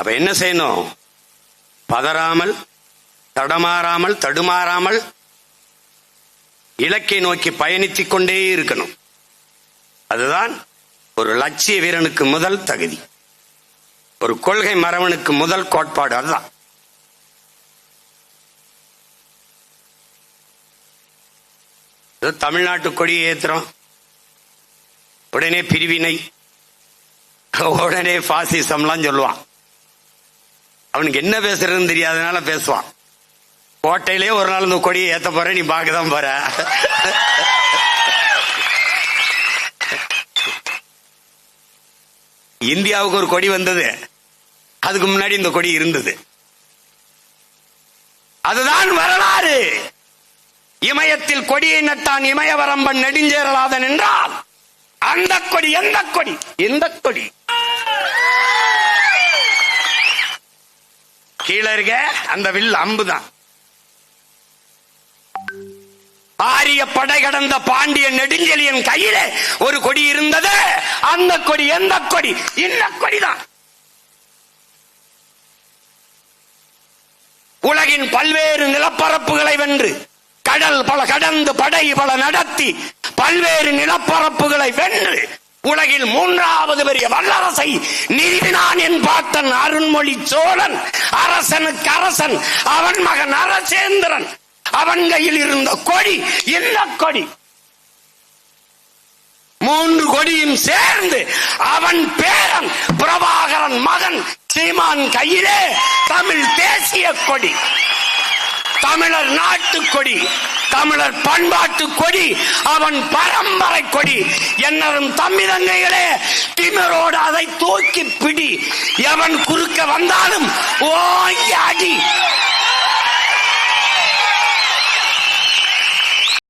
அப்ப என்ன செய்யணும்? பதறாமல், தடமாறாமல், தடுமாறாமல் இலக்கை நோக்கி பயணித்துக் கொண்டே இருக்கணும். அதுதான் ஒரு லட்சிய வீரனுக்கு முதல் தகுதி, ஒரு கொள்கை மறவனுக்கு முதல் கோட்பாடு. அதுதான். தமிழ்நாட்டு கொடியை ஏத்துறோம், உடனே பிரிவினை, உடனே பாசிசம்லாம் சொல்லுவான். அவனுக்கு என்ன பேசுறதுன்னு தெரியாதனால பேசுவான். கோட்டையிலே ஒரு நாள் இந்த கொடியை ஏத்த போற, நீ பார்க்கதான் போற. இந்தியாவுக்கு ஒரு கொடி வந்தது, அதுக்கு முன்னாடி இந்த கொடி இருந்தது. அதுதான் வரலாறு. இமயத்தில் கொடியை நட்டான் இமயவரம்பன் நெடுஞ்சேரலாதன் என்றால் அந்த கொடி எந்த கொடி? இந்த கொடி. கீழே இருக்க அந்த வில் அம்புதான். ஆரிய படை கடந்த பாண்டிய நெடுஞ்செழியன் கையிலே ஒரு கொடி இருந்தது. அந்த கொடி எந்த கொடி? இந்த கொடிதான். உலகின் பல்வேறு நிலப்பரப்புகளை வென்று, கடல் பல கடந்து, படை பல நடத்தி, பல்வேறு நிலப்பரப்புகளை வென்று உலகில் 3வது பெரிய வல்லரசை நிறுவினான் என் பாட்டன் அருண்மொழி சோழன். அரசனுக்கு அரசன், அவன் மகன் அரசேந்திரன். அவன் கையில் இருந்த கொடி என்ன கொடி? 3 கொடியும் சேர்ந்து அவன் பேரன் பிரபாகரன் மகன் சீமான் கையிலே தமிழ் தேசிய கொடி, தமிழர் நாட்டுக்கொடி, தமிழர் பண்பாட்டு கொடி, அவன் பரம்பரை கொடி. என்னரும் தம்பி தங்கைகளே, திமிரோடு அதை தூக்கி பிடி. எவன் குறுக்க வந்தாலும் ஓங்கி அடி.